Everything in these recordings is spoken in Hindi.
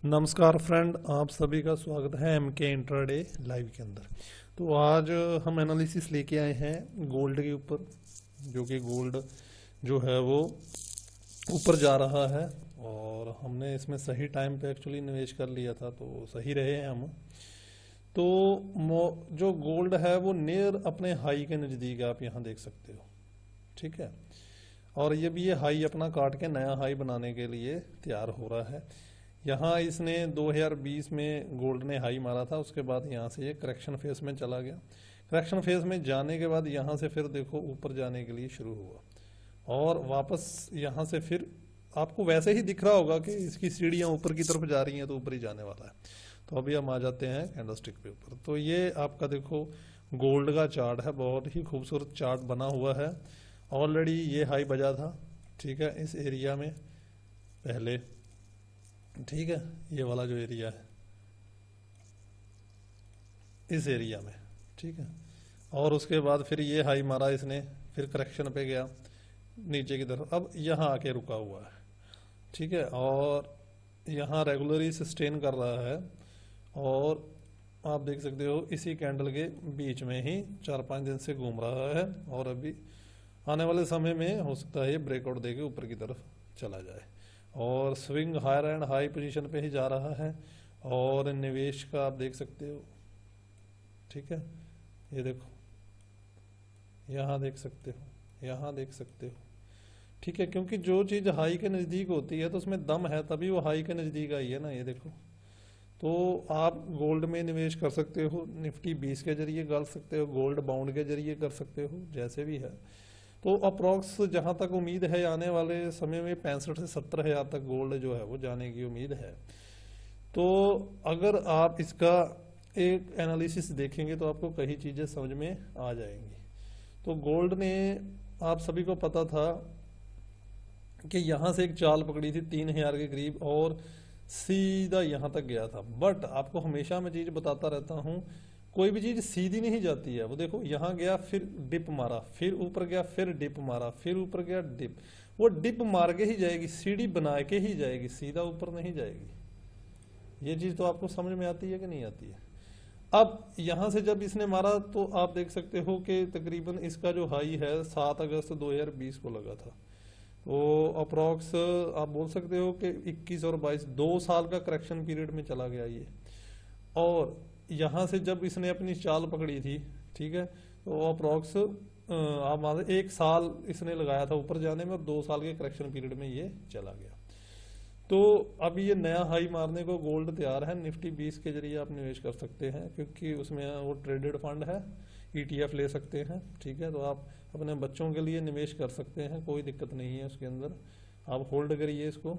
नमस्कार फ्रेंड, आप सभी का स्वागत है एमके इंट्राडे लाइव के अंदर। तो आज हम एनालिसिस लेके आए हैं गोल्ड के ऊपर, जो कि गोल्ड जो है वो ऊपर जा रहा है और हमने इसमें सही टाइम पे एक्चुअली निवेश कर लिया था, तो सही रहे हैं हम। तो जो गोल्ड है वो नियर अपने हाई के नज़दीक आप यहाँ देख सकते हो, ठीक है। और ये हाई अपना काट के नया हाई बनाने के लिए तैयार हो रहा है। यहाँ इसने 2020 में गोल्ड ने हाई मारा था, उसके बाद यहाँ से ये करेक्शन फेज में चला गया। करेक्शन फेज में जाने के बाद यहाँ से फिर देखो ऊपर जाने के लिए शुरू हुआ और वापस यहाँ से फिर आपको वैसे ही दिख रहा होगा कि इसकी सीढ़ियाँ ऊपर की तरफ जा रही हैं, तो ऊपर ही जाने वाला है। तो अभी हम आ जाते हैं कैंडलस्टिक पे ऊपर। तो ये आपका देखो गोल्ड का चार्ट है, बहुत ही खूबसूरत चार्ट बना हुआ है। ऑलरेडी ये हाई बजा था, ठीक है, इस एरिया में पहले, ठीक है, ये वाला जो एरिया है इस एरिया में, ठीक है। और उसके बाद फिर ये हाई मारा इसने, फिर करेक्शन पे गया नीचे की तरफ, अब यहाँ आके रुका हुआ है, ठीक है। और यहाँ रेगुलरली सस्टेन कर रहा है और आप देख सकते हो इसी कैंडल के बीच में ही 4-5 दिन से घूम रहा है और अभी आने वाले समय में हो सकता है ये ब्रेकआउट देके ऊपर की तरफ चला जाए और swing higher and high position पे ही जा रहा है। और निवेश का आप देख सकते हो, ठीक है, ये देखो यहाँ देख सकते हो, यहाँ देख सकते हो, ठीक है। क्योंकि जो चीज़ हाई के नज़दीक होती है तो उसमें दम है, तभी वो हाई के नज़दीक आई है ना, ये देखो। तो आप गोल्ड में निवेश कर सकते हो, निफ्टी 20 के जरिए कर सकते हो, गोल्ड बाउंड के जरिए कर सकते हो, जैसे भी है। तो अप्रॉक्स जहाँ तक उम्मीद है आने वाले समय में 65 से 70 हज़ार तक गोल्ड जो है वो जाने की उम्मीद है। तो अगर आप इसका एक एनालिसिस देखेंगे तो आपको कई चीज़ें समझ में आ जाएंगी। तो गोल्ड ने, आप सभी को पता था कि यहाँ से एक चाल पकड़ी थी 3000 के करीब और सीधा यहाँ तक गया था। बट आपको हमेशा मैं चीज़ बताता रहता हूँ, कोई भी चीज सीधी नहीं जाती है। वो देखो यहाँ गया, फिर डिप मारा, फिर ऊपर गया, फिर डिप मारा, फिर ऊपर गया, डिप। वो डिप मार के ही जाएगी, सीढ़ी बना के ही जाएगी, सीधा ऊपर नहीं जाएगी। ये चीज तो आपको समझ में आती है कि नहीं आती है। अब यहाँ से जब इसने मारा तो आप देख सकते हो कि तकरीबन इसका जो हाई है 7 अगस्त 2020 को लगा था। तो अप्रॉक्स आप बोल सकते हो कि 21 और 22 2 साल का करेक्शन पीरियड में चला गया ये। और यहाँ से जब इसने अपनी चाल पकड़ी थी, ठीक है, तो अप्रॉक्स आप मान 1 साल इसने लगाया था ऊपर जाने में और 2 साल के करेक्शन पीरियड में ये चला गया। तो अब ये नया हाई मारने को गोल्ड तैयार है। निफ्टी 20 के जरिए आप निवेश कर सकते हैं, क्योंकि उसमें वो ट्रेडेड फंड है, ETF ले सकते हैं, ठीक है। तो आप अपने बच्चों के लिए निवेश कर सकते हैं, कोई दिक्कत नहीं है उसके अंदर, आप होल्ड करिए इसको,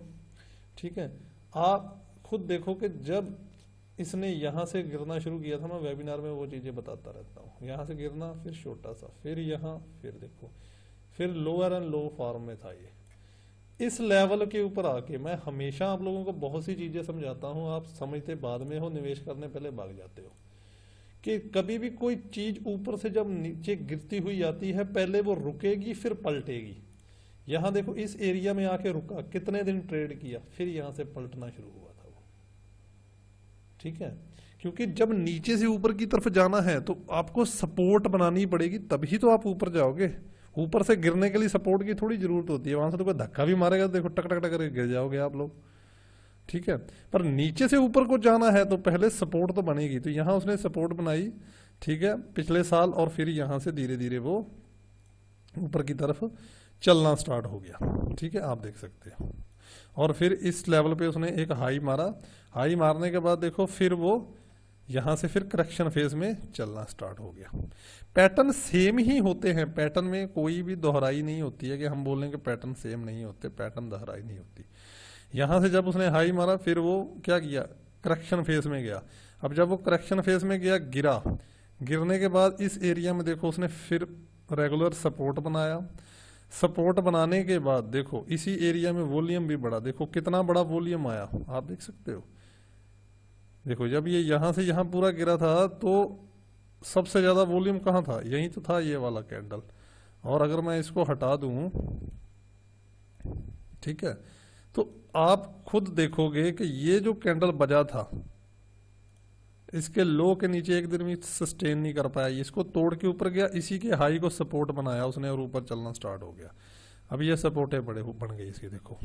ठीक है। आप खुद देखो कि जब इसने यहाँ से गिरना शुरू किया था, मैं वेबिनार में वो चीज़ें बताता रहता हूँ, यहाँ से गिरना, फिर छोटा सा, फिर यहाँ, फिर देखो, फिर लोअर एंड लो फॉर्म में था ये। इस लेवल के ऊपर आके मैं हमेशा आप लोगों को बहुत सी चीज़ें समझाता हूँ, आप समझते बाद में हो, निवेश करने पहले भाग जाते हो। कि कभी भी कोई चीज़ ऊपर से जब नीचे गिरती हुई आती है, पहले वो रुकेगी फिर पलटेगी। यहाँ देखो इस एरिया में आके रुका, कितने दिन ट्रेड किया, फिर यहाँ से पलटना शुरू हुआ था वो, ठीक है। क्योंकि जब नीचे से ऊपर की तरफ जाना है तो आपको सपोर्ट बनानी पड़ेगी, तभी तो आप ऊपर जाओगे। ऊपर से गिरने के लिए सपोर्ट की थोड़ी जरूरत होती है, वहां से तो कोई धक्का भी मारेगा तो देखो टक टक टक करके गिर जाओगे आप लोग, ठीक है। पर नीचे से ऊपर को जाना है तो पहले सपोर्ट तो बनेगी। तो यहाँ उसने सपोर्ट बनाई, ठीक है, पिछले साल, और फिर यहाँ से धीरे धीरे वो ऊपर की तरफ चलना स्टार्ट हो गया, ठीक है, आप देख सकते हो। और फिर इस लेवल पे उसने एक हाई मारा, हाई मारने के बाद देखो फिर वो यहाँ से फिर करेक्शन फेज में चलना स्टार्ट हो गया। पैटर्न सेम ही होते हैं, पैटर्न में कोई भी दोहराई नहीं होती है कि हम बोलें कि पैटर्न सेम नहीं होते, पैटर्न दोहराई नहीं होती। यहाँ से जब उसने हाई मारा फिर वो क्या किया, करेक्शन फेज में गया। अब जब वो करेक्शन फेज में गया, गिरा, गिरने के बाद इस एरिया में देखो उसने फिर रेगुलर सपोर्ट बनाया। सपोर्ट बनाने के बाद देखो इसी एरिया में वॉल्यूम भी बढ़ा, देखो कितना बड़ा वॉल्यूम आया, आप देख सकते हो। देखो जब ये यहाँ से यहाँ पूरा गिरा था तो सबसे ज्यादा वॉल्यूम कहाँ था, यही तो था, ये वाला कैंडल। और अगर मैं इसको हटा दूं, ठीक है, तो आप खुद देखोगे कि ये जो कैंडल बजा था, इसके लो के नीचे एक दिन में सस्टेन नहीं कर पाया, इसको तोड़ के ऊपर गया, इसी के हाई को सपोर्ट बनाया उसने और ऊपर चलना स्टार्ट हो गया। अब ये सपोर्टें बड़े बन गई इसकी, देखो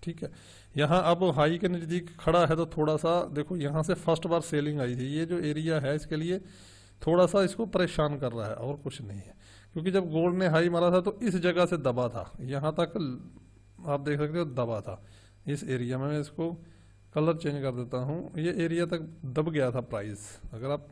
ठीक है। यहाँ अब हाई के नज़दीक खड़ा है तो थोड़ा सा देखो, यहाँ से फर्स्ट बार सेलिंग आई थी, ये जो एरिया है इसके लिए थोड़ा सा इसको परेशान कर रहा है और कुछ नहीं है। क्योंकि जब गोल्ड ने हाई मारा था तो इस जगह से दबा था, यहाँ तक आप देख सकते हो दबा था इस एरिया में। मैं इसको कलर चेंज कर देता हूँ, ये एरिया तक दब गया था प्राइस। अगर आप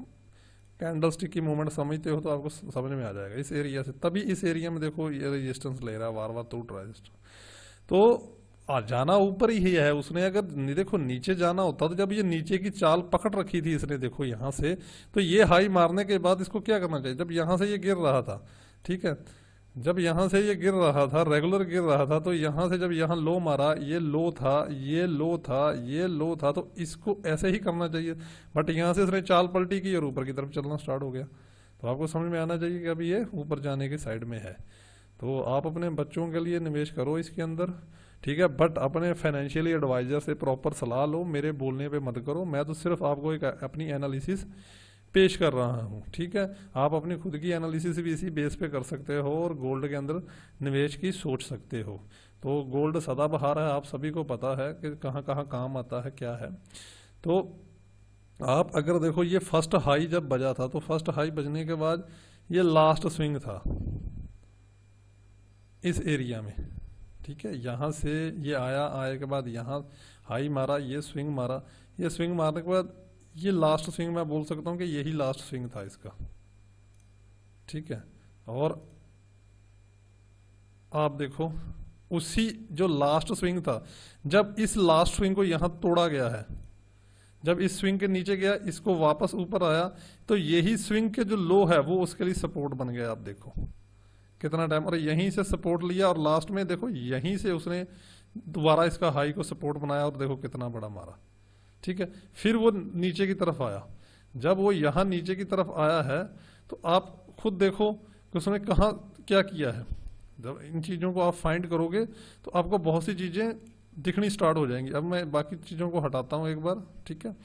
कैंडल स्टिक की मूवमेंट समझते हो तो आपको समझ में आ जाएगा इस एरिया से। तभी इस एरिया में देखो ये रेजिस्टेंस ले रहा है, बार बार टूट रहा है रेजिस्टेंस। तो जाना ऊपर ही है उसने। अगर देखो नीचे जाना होता तो जब ये नीचे की चाल पकड़ रखी थी इसने, देखो यहाँ से, तो ये हाई मारने के बाद इसको क्या करना चाहिए, जब यहाँ से ये गिर रहा था, ठीक है, जब यहाँ से ये गिर रहा था, रेगुलर गिर रहा था, तो यहाँ से जब यहाँ लो मारा, ये लो था, ये लो था, ये लो था, तो इसको ऐसे ही करना चाहिए। बट यहाँ से इसने चाल पलटी की और ऊपर की तरफ चलना स्टार्ट हो गया। तो आपको समझ में आना चाहिए कि अभी ये ऊपर जाने की साइड में है। तो आप अपने बच्चों के लिए निवेश करो इसके अंदर, ठीक है, बट अपने फाइनेंशियली एडवाइजर से प्रॉपर सलाह लो, मेरे बोलने पे मत करो। मैं तो सिर्फ आपको एक अपनी एनालिसिस पेश कर रहा हूँ, ठीक है। आप अपनी खुद की एनालिसिस भी इसी बेस पे कर सकते हो और गोल्ड के अंदर निवेश की सोच सकते हो। तो गोल्ड सदाबहार है, आप सभी को पता है कि कहाँ कहाँ काम आता है, क्या है। तो आप अगर देखो ये फर्स्ट हाई जब बजा था, तो फर्स्ट हाई बजने के बाद ये लास्ट स्विंग था इस एरिया में, ठीक है। यहाँ से ये आए के बाद यहाँ हाई मारा, ये स्विंग मारा, ये स्विंग मारने के बाद ये लास्ट स्विंग, मैं बोल सकता हूँ कि यही लास्ट स्विंग था इसका, ठीक है। और आप देखो उसी जो लास्ट स्विंग था, जब इस लास्ट स्विंग को यहाँ तोड़ा गया है, जब इस स्विंग के नीचे गया, इसको वापस ऊपर आया, तो यही स्विंग के जो लो है वो उसके लिए सपोर्ट बन गया। आप देखो कितना टाइम, और यहीं से सपोर्ट लिया और लास्ट में देखो यहीं से उसने दोबारा इसका हाई को सपोर्ट बनाया और देखो कितना बड़ा मारा, ठीक है। फिर वो नीचे की तरफ आया, जब वो यहाँ नीचे की तरफ आया है तो आप खुद देखो कि उसने कहाँ क्या किया है। जब इन चीज़ों को आप फाइंड करोगे तो आपको बहुत सी चीज़ें दिखनी स्टार्ट हो जाएंगी। अब मैं बाकी चीज़ों को हटाता हूँ एक बार, ठीक है।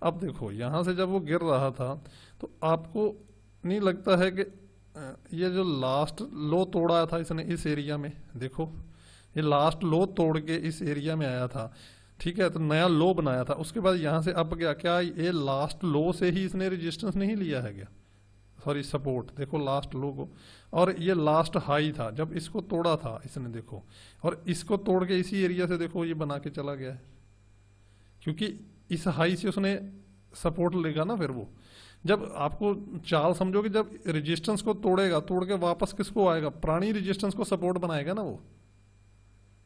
अब देखो यहाँ से जब वो गिर रहा था तो आपको नहीं लगता है कि ये जो लास्ट लो तोड़ा था इसने इस एरिया में, देखो ये लास्ट लो तोड़ के इस एरिया में आया था, ठीक है, तो नया लो बनाया था। उसके बाद यहाँ से अप गया, क्या ये लास्ट लो से ही इसने रेजिस्टेंस नहीं लिया है क्या, सॉरी सपोर्ट, देखो लास्ट लो को, और ये लास्ट हाई था जब इसको तोड़ा था इसने, देखो, और इसको तोड़ के इसी एरिया से देखो ये बना के चला गया है, क्योंकि इस हाई से उसने सपोर्ट लेगा ना। फिर वो जब आपको चाल समझोगे, जब रेजिस्टेंस को तोड़ेगा, तोड़ के वापस किसको आएगा, पुरानी रेजिस्टेंस को सपोर्ट बनाएगा ना वो,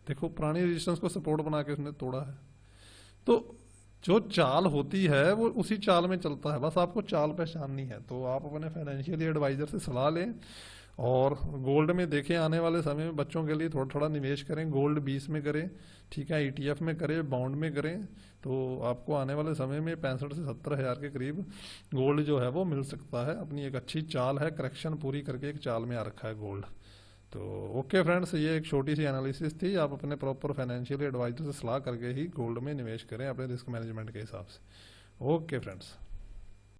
देखो पुरानी रेजिस्टेंस को सपोर्ट बना के उसने तोड़ा है। तो जो चाल होती है वो उसी चाल में चलता है, बस आपको चाल पहचाननी है। तो आप अपने फाइनेंशियल एडवाइजर से सलाह लें और गोल्ड में देखें, आने वाले समय में बच्चों के लिए थोड़ा थोड़ा निवेश करें, गोल्ड 20 में करें, ठीक है, ETF में करें, बॉन्ड में करें, तो आपको आने वाले समय में 65 से 70 हज़ार के करीब गोल्ड जो है वो मिल सकता है। अपनी एक अच्छी चाल है, करेक्शन पूरी करके एक चाल में आ रखा है गोल्ड। तो ओके फ्रेंड्स, ये एक छोटी सी एनालिसिस थी। आप अपने प्रॉपर फाइनेंशियल एडवाइजर से सलाह करके ही गोल्ड में निवेश करें अपने रिस्क मैनेजमेंट के हिसाब से। Okay friends.